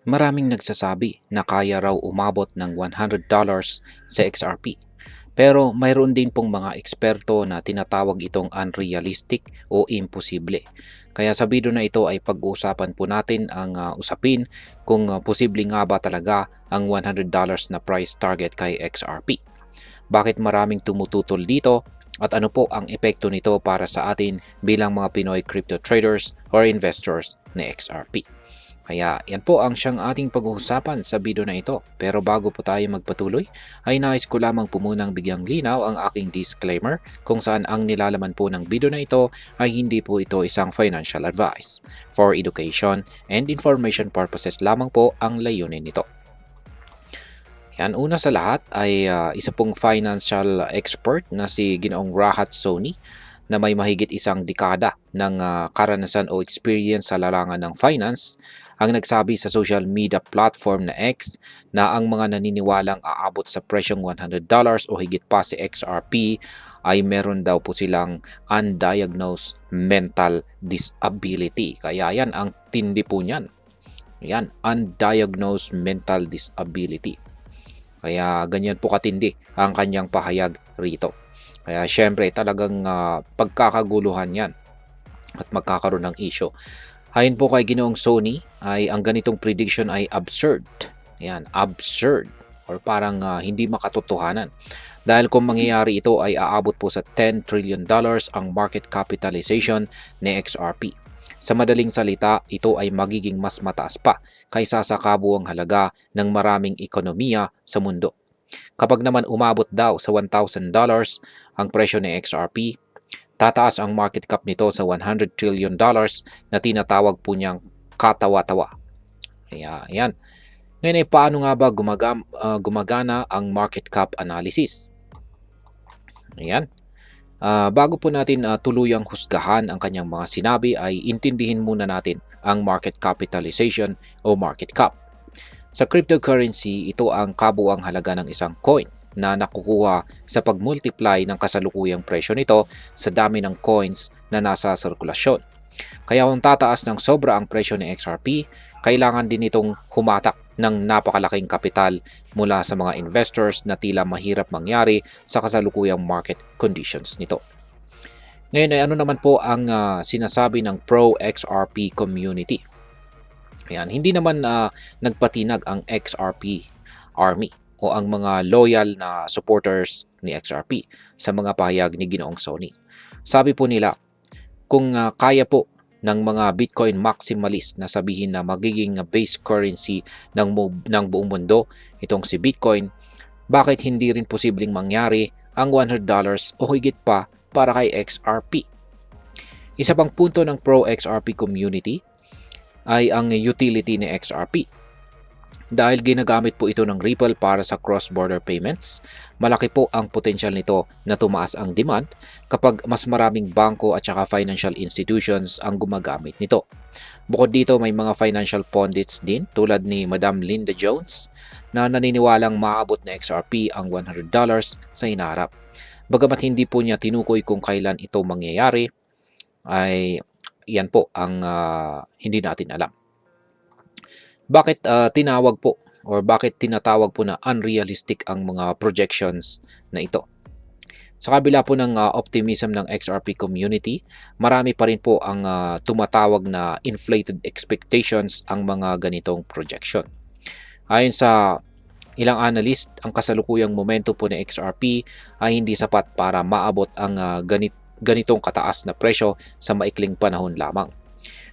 Maraming nagsasabi na kaya raw umabot ng $100 sa XRP. Pero mayroon din pong mga eksperto na tinatawag itong unrealistic o imposible. Kaya sa video na ito ay pag-uusapan po natin ang usapin kung posible nga ba talaga ang $100 na price target kay XRP. Bakit maraming tumututol dito at ano po ang epekto nito para sa atin bilang mga Pinoy crypto traders or investors ni XRP. Kaya yan po ang siyang ating pag-uusapan sa video na ito. Pero bago po tayo magpatuloy, ay nais ko lamang po munang bigyang linaw ang aking disclaimer kung saan ang nilalaman po ng video na ito ay hindi po ito isang financial advice. For education and information purposes lamang po ang layunin nito. Yan, una sa lahat ay isa pong financial expert na si Ginoong Rahat Soni na may mahigit isang dekada ng karanasan o experience sa larangan ng finance ang nagsabi sa social media platform na X na ang mga naniniwalang aabot sa presyong $100 o higit pa si XRP ay meron daw po silang undiagnosed mental disability. Kaya yan ang tindi po niyan. Yan, undiagnosed mental disability. Kaya ganyan po katindi ang kanyang pahayag rito. Kaya syempre talagang pagkakaguluhan yan at magkakaroon ng issue. Ayon po kay Ginoong Sony ay ang ganitong prediction ay absurd. Yan, absurd or parang hindi makatotohanan. Dahil kung mangyayari ito ay aabot po sa $10 trillion ang market capitalization ni XRP. Sa madaling salita, ito ay magiging mas mataas pa kaysa sa kabuuang halaga ng maraming ekonomiya sa mundo. Kapag naman umabot daw sa $1,000 ang presyo ng XRP, tataas ang market cap nito sa $100 trillion na tinatawag po niyang katawa-tawa. Kaya yan. Ngayon ay paano nga ba gumagana ang market cap analysis? Ayan. Bago po natin tuluyang husgahan ang kanyang mga sinabi ay intindihin muna natin ang market capitalization o market cap. Sa cryptocurrency, ito ang kabuuang halaga ng isang coin na nakukuha sa pagmultiply ng kasalukuyang presyo nito sa dami ng coins na nasa sirkulasyon. Kaya kung tataas ng sobra ang presyo ng XRP, kailangan din itong humatak ng napakalaking kapital mula sa mga investors na tila mahirap mangyari sa kasalukuyang market conditions nito. Ngayon ay ano naman po ang sinasabi ng pro-XRP community? Ayan, hindi naman nagpatinag ang XRP army o ang mga loyal na supporters ni XRP sa mga pahayag ni Ginoong Sony. Sabi po nila, kung kaya po ng mga Bitcoin maximalist na sabihin na magiging base currency ng buong mundo itong si Bitcoin, bakit hindi rin posibleng mangyari ang $100 o higit pa para kay XRP? Isa pang punto ng pro-XRP community ay ang utility ni XRP. Dahil ginagamit po ito ng Ripple para sa cross-border payments, malaki po ang potensyal nito na tumaas ang demand kapag mas maraming bangko at saka financial institutions ang gumagamit nito. Bukod dito may mga financial pundits din tulad ni Madam Linda Jones na naniniwalang maabot na XRP ang $100 sa hinaharap. Bagamat hindi po niya tinukoy kung kailan ito mangyayari, ay yan po ang hindi natin alam. Bakit tinawag po or bakit tinatawag po na unrealistic ang mga projections na ito? Sa kabila po ng optimism ng XRP community, marami pa rin po ang tumatawag na inflated expectations ang mga ganitong projection. Ayon sa ilang analyst, ang kasalukuyang momento po ng XRP ay hindi sapat para maabot ang ganitong kataas na presyo sa maikling panahon lamang.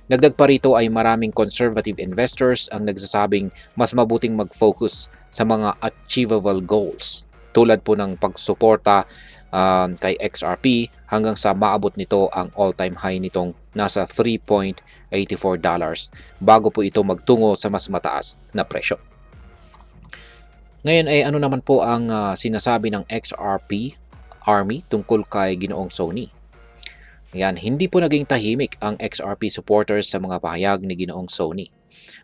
Dagdag pa rito ay maraming conservative investors ang nagsasabing mas mabuting mag-focus sa mga achievable goals tulad po ng pagsuporta kay XRP hanggang sa maabot nito ang all-time high nitong nasa $3.84 bago po ito magtungo sa mas mataas na presyo. Ngayon ay ano naman po ang sinasabi ng XRP Army tungkol kay Ginoong Sony? Yan, hindi po naging tahimik ang XRP supporters sa mga pahayag ni Ginoong Sony.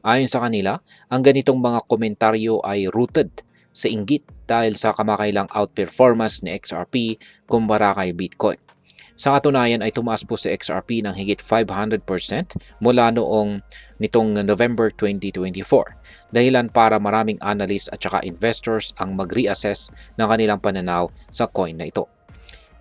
Ayon sa kanila, ang ganitong mga komentaryo ay rooted sa inggit dahil sa kamakailang outperformance ni XRP kumpara kay Bitcoin. Sa katunayan ay tumaas po si XRP ng higit 500% mula noong nitong November 2024. Dahilan para maraming analysts at saka investors ang mag-reassess ng kanilang pananaw sa coin na ito.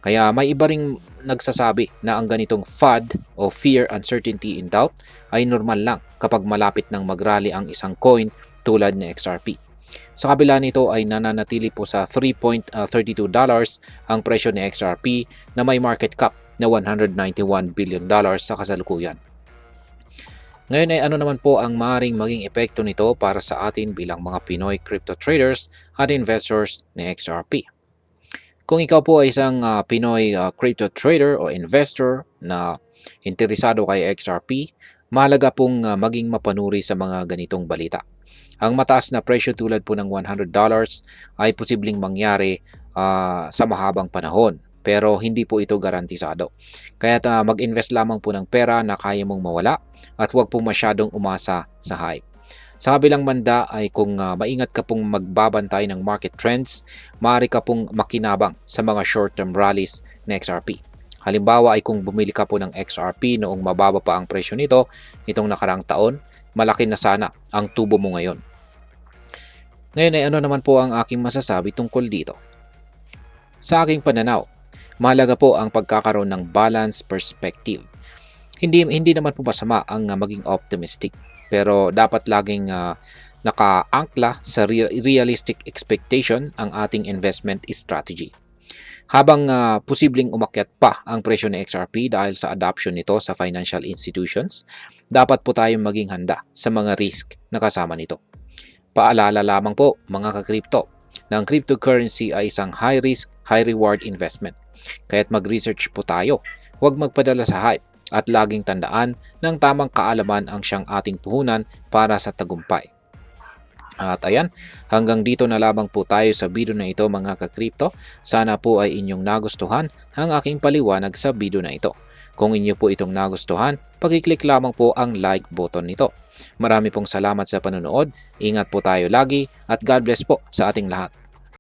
Kaya may iba ring nagsasabi na ang ganitong FUD o Fear, Uncertainty, and Doubt ay normal lang kapag malapit ng mag-rally ang isang coin tulad ng XRP. Sa kabila nito ay nananatili po sa $3.32 ang presyo ni XRP na may market cap na $191 billion sa kasalukuyan. Ngayon ay ano naman po ang maaaring maging epekto nito para sa atin bilang mga Pinoy crypto traders at investors ni XRP. Kung ikaw po ay isang Pinoy crypto trader o investor na interesado kay XRP, mahalaga pong maging mapanuri sa mga ganitong balita. Ang mataas na presyo tulad po ng $100 ay posibleng mangyari sa mahabang panahon, pero hindi po ito garantisado. Kaya mag-invest lamang po ng pera na kaya mong mawala at huwag po masyadong umasa sa hype. Sa kabilang banda ay kung maingat ka pong magbabantay ng market trends, maaari ka pong makinabang sa mga short-term rallies ng XRP. Halimbawa ay kung bumili ka po ng XRP noong mababa pa ang presyo nito nitong nakaraang taon, malaki na sana ang tubo mo ngayon. Ngayon ay ano naman po ang aking masasabi tungkol dito? Sa aking pananaw, mahalaga po ang pagkakaroon ng balanced perspective. Hindi naman po masama ang maging optimistic, pero dapat laging nakaangkla sa realistic expectation ang ating investment strategy. Habang posibleng umakyat pa ang presyo ng XRP dahil sa adoption nito sa financial institutions, dapat po tayong maging handa sa mga risk na kasama nito. Paalala lamang po mga ka-crypto na ang cryptocurrency ay isang high-risk, high-reward investment. Kaya't mag-research po tayo, huwag magpadala sa hype at laging tandaan ng tamang kaalaman ang siyang ating puhunan para sa tagumpay. At ayan, hanggang dito na lamang po tayo sa video na ito mga ka-crypto. Sana po ay inyong nagustuhan ang aking paliwanag sa video na ito. Kung inyo po itong nagustuhan, pag-click lamang po ang like button nito. Marami pong salamat sa panonood, ingat po tayo lagi at God bless po sa ating lahat.